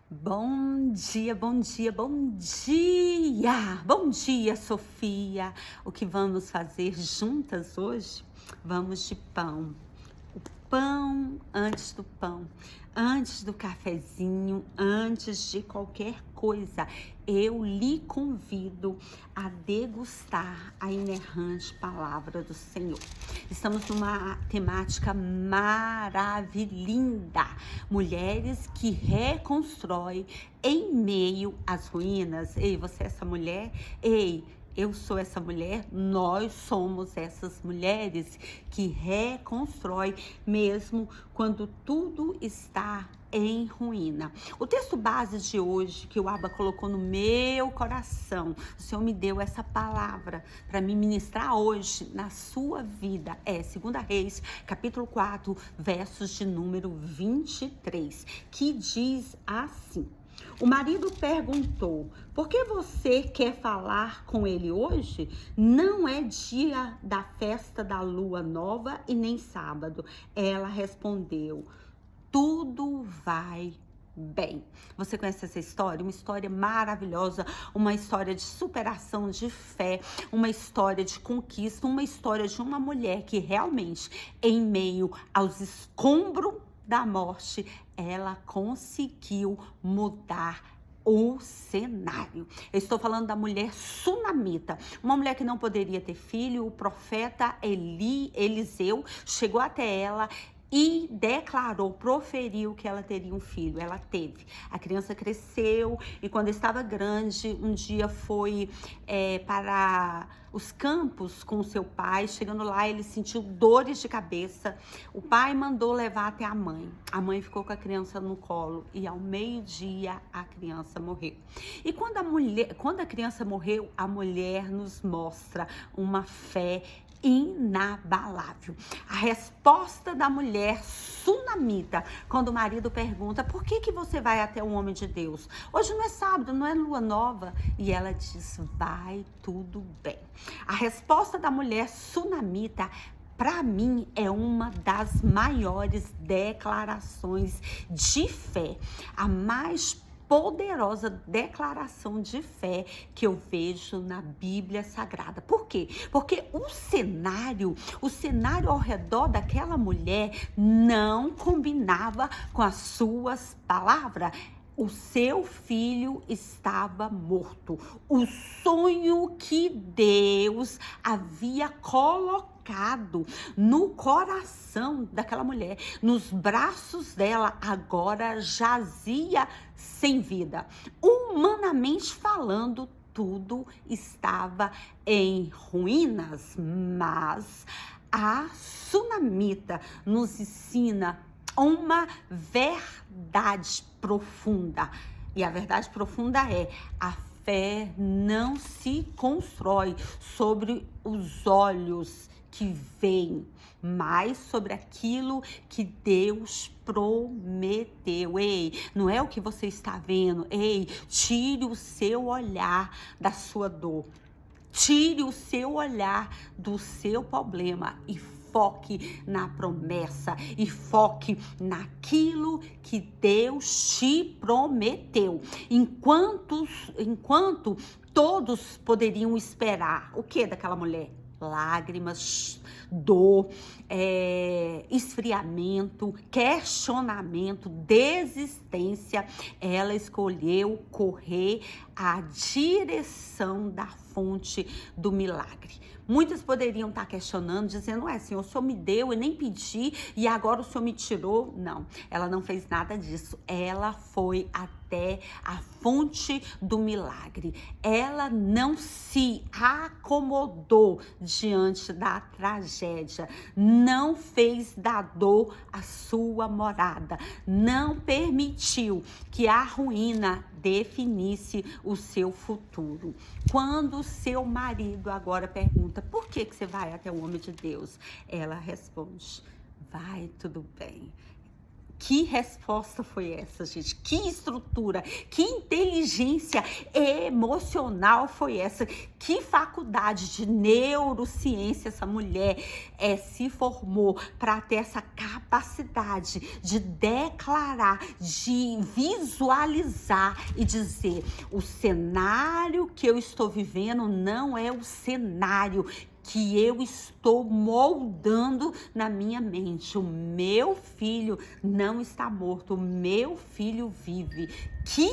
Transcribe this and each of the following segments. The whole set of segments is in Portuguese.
Bom dia, bom dia, bom dia! Bom dia, Sofia! O que vamos fazer juntas hoje? Vamos de pão. O pão antes do pão, antes do cafezinho, antes de qualquer coisa. Eu lhe convido a degustar a inerrante palavra do Senhor. Estamos numa temática maravilhosa. Mulheres que reconstroem em meio às ruínas. Ei, você é essa mulher? Ei, eu sou essa mulher, nós somos essas mulheres que reconstrói mesmo quando tudo está em ruína. O texto base de hoje que o Abba colocou no meu coração, o Senhor me deu essa palavra para me ministrar hoje na sua vida, é 2 Reis, capítulo 4, versos de número 23, que diz assim: o marido perguntou: por que você quer falar com ele hoje? Não é dia da festa da lua nova e nem sábado. Ela respondeu: tudo vai bem. Você conhece essa história? Uma história maravilhosa, uma história de superação, de fé, uma história de conquista, uma história de uma mulher que realmente, em meio aos escombros da morte, ela conseguiu mudar o cenário. Eu estou falando da mulher sunamita, uma mulher que não poderia ter filho. O profeta Eliseu chegou até ela e declarou, proferiu que ela teria um filho. Ela teve. A criança cresceu e quando estava grande, um dia foi para os campos com seu pai. Chegando lá, ele sentiu dores de cabeça. O pai mandou levar até a mãe. A mãe ficou com a criança no colo e ao meio-dia a criança morreu. E quando a criança morreu, a mulher nos mostra uma fé inabalável. A resposta da mulher sunamita, quando o marido pergunta: por que você vai até um homem de Deus? Hoje não é sábado, não é lua nova. E ela diz: vai tudo bem. A resposta da mulher sunamita, para mim, é uma das maiores declarações de fé, a mais poderosa declaração de fé que eu vejo na Bíblia Sagrada. Por quê? Porque o cenário ao redor daquela mulher não combinava com as suas palavras. O seu filho estava morto. O sonho que Deus havia colocado no coração daquela mulher, nos braços dela, agora jazia sem vida. Humanamente falando, tudo estava em ruínas, mas a sunamita nos ensina uma verdade profunda. E a verdade profunda é: a fé não se constrói sobre os olhos que veem, mas sobre aquilo que Deus prometeu. Ei, não é o que você está vendo. Ei, tire o seu olhar da sua dor. Tire o seu olhar do seu problema e foque na promessa e foque naquilo que Deus te prometeu. Enquanto todos poderiam esperar o que daquela mulher? Lágrimas, dor, esfriamento, questionamento, desistência. Ela escolheu correr à direção da fonte do milagre. Muitos poderiam estar questionando, dizendo: Senhor, o Senhor me deu, eu nem pedi e agora o Senhor me tirou. Não, ela não fez nada disso. Ela foi até a fonte do milagre. Ela não se acomodou diante da tragédia, não fez da dor a sua morada, não permitiu que a ruína definisse o seu futuro. Quando seu marido agora pergunta: por que você vai até o homem de Deus? Ela responde: vai tudo bem. Que resposta foi essa, gente? Que estrutura, que inteligência emocional foi essa? Que faculdade de neurociência essa mulher se formou para ter essa capacidade capacidade de declarar, de visualizar e dizer: o cenário que eu estou vivendo não é o cenário que eu estou moldando na minha mente. O meu filho não está morto, o meu filho vive. Que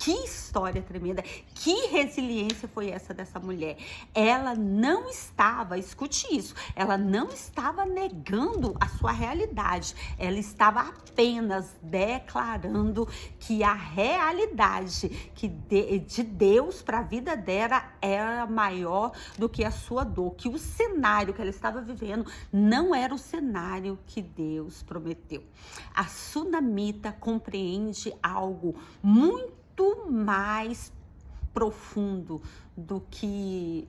história tremenda, que resiliência foi essa dessa mulher. Ela não estava, escute isso, ela não estava negando a sua realidade, ela estava apenas declarando que a realidade de Deus para a vida dela era maior do que a sua dor, que o cenário que ela estava vivendo não era o cenário que Deus prometeu. A sunamita compreende algo muito mais profundo do que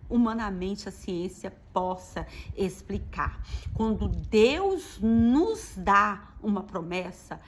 humanamente a ciência possa explicar. Quando Deus nos dá uma promessa,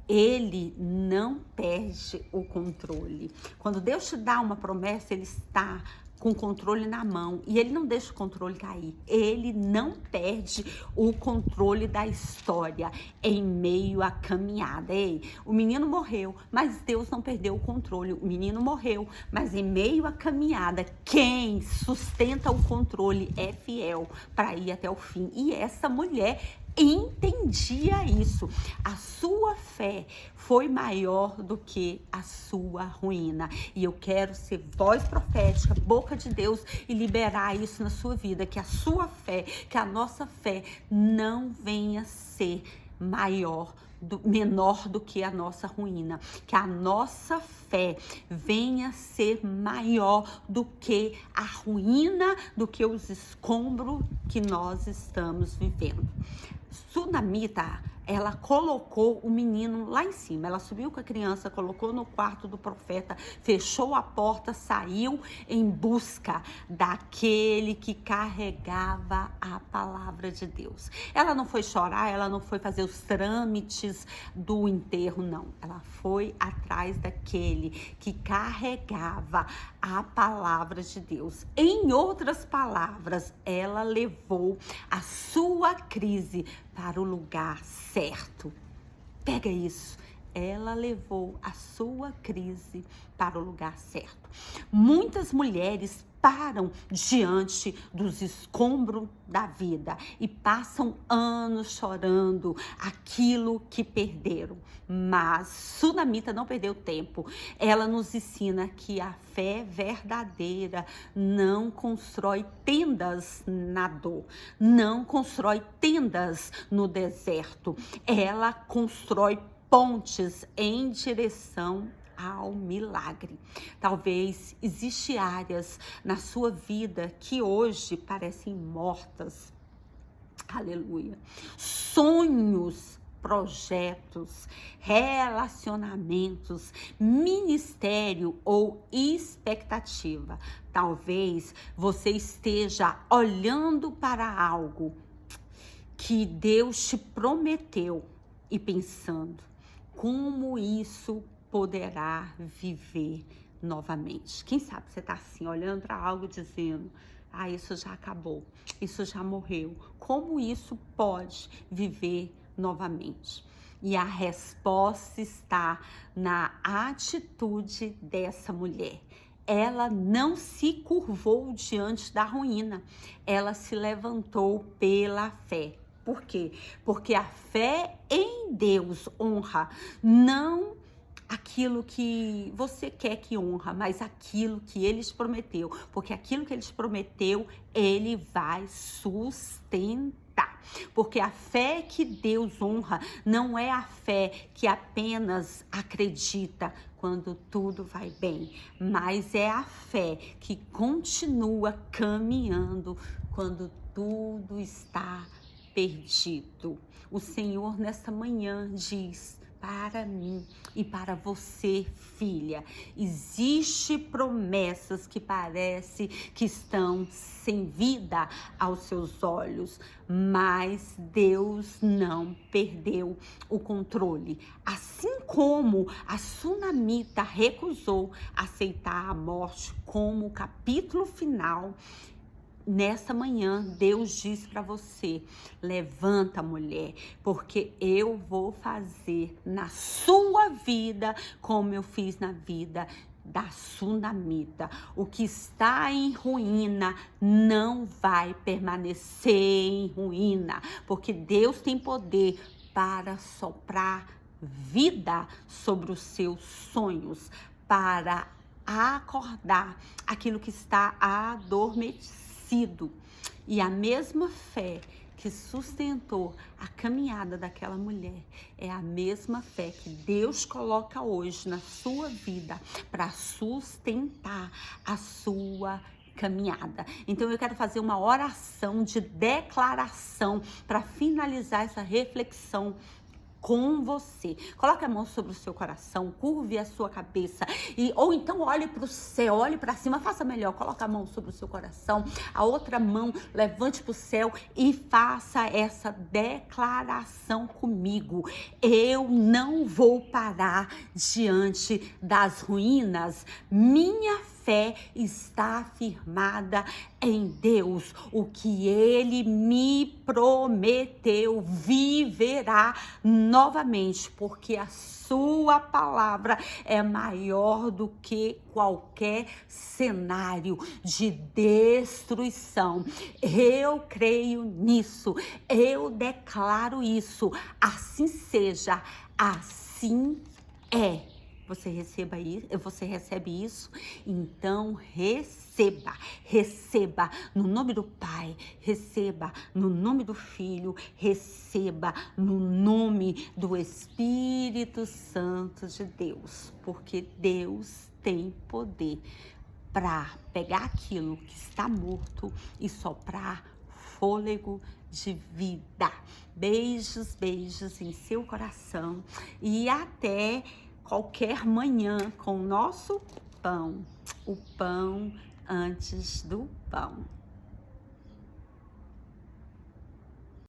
Ele não perde o controle. Quando Deus te dá uma promessa, Ele está com o controle na mão e Ele não deixa o controle cair. Ele não perde o controle da história em meio à caminhada. Ei, o menino morreu, mas Deus não perdeu o controle. O menino morreu, mas em meio à caminhada, quem sustenta o controle é fiel para ir até o fim. E essa mulher entendia isso. A sua fé foi maior do que a sua ruína. E eu quero ser voz profética, boca de Deus, e liberar isso na sua vida, que a sua fé, que a nossa fé não venha ser menor do que a nossa ruína, que a nossa fé venha ser maior do que a ruína, do que os escombros que nós estamos vivendo. Sunamita, ela colocou o menino lá em cima, ela subiu com a criança, colocou no quarto do profeta, fechou a porta, saiu em busca daquele que carregava a palavra de Deus. Ela não foi chorar, ela não foi fazer os trâmites do enterro, não. Ela foi atrás daquele que carregava a palavra de Deus. Em outras palavras, ela levou a sua crise para o lugar certo. Pega isso. Ela levou a sua crise para o lugar certo. Muitas mulheres param diante dos escombros da vida e passam anos chorando aquilo que perderam. Mas Sunamita não perdeu tempo. Ela nos ensina que a fé verdadeira não constrói tendas na dor, não constrói tendas no deserto. Ela constrói pontes em direção ao milagre. Talvez existem áreas na sua vida que hoje parecem mortas. Aleluia. Sonhos, projetos, relacionamentos, ministério ou expectativa. Talvez você esteja olhando para algo que Deus te prometeu e pensando: como isso poderá viver novamente? Quem sabe você está assim, olhando para algo dizendo: ah, isso já acabou, isso já morreu. Como isso pode viver novamente? E a resposta está na atitude dessa mulher. Ela não se curvou diante da ruína, ela se levantou pela fé. Por quê? Porque a fé em Deus honra não aquilo que você quer que honra, mas aquilo que Ele te prometeu. Porque aquilo que Ele te prometeu, Ele vai sustentar. Porque a fé que Deus honra não é a fé que apenas acredita quando tudo vai bem, mas é a fé que continua caminhando quando tudo está perdido. O Senhor nesta manhã diz para mim e para você, filha: existe promessas que parece que estão sem vida aos seus olhos, mas Deus não perdeu o controle. Assim como a sunamita recusou aceitar a morte como o capítulo final, nessa manhã, Deus diz para você: levanta, mulher, porque eu vou fazer na sua vida como eu fiz na vida da sunamita. O que está em ruína não vai permanecer em ruína, porque Deus tem poder para soprar vida sobre os seus sonhos, para acordar aquilo que está adormecido. E a mesma fé que sustentou a caminhada daquela mulher é a mesma fé que Deus coloca hoje na sua vida para sustentar a sua caminhada. Então eu quero fazer uma oração de declaração para finalizar essa reflexão com você. Coloque a mão sobre o seu coração, curve a sua cabeça ou então olhe para o céu, olhe para cima, faça melhor. Coloque a mão sobre o seu coração, a outra mão levante para o céu e faça essa declaração comigo. Eu não vou parar diante das ruínas. Minha fé está firmada em Deus. O que Ele me prometeu viverá novamente, porque a sua palavra é maior do que qualquer cenário de destruição. Eu creio nisso, eu declaro isso. Assim seja, assim é. Você recebe isso? Então receba no nome do Pai, receba no nome do Filho, receba no nome do Espírito Santo de Deus, porque Deus tem poder para pegar aquilo que está morto e soprar fôlego de vida. Beijos, beijos em seu coração e até qualquer manhã com o nosso pão, o pão antes do pão.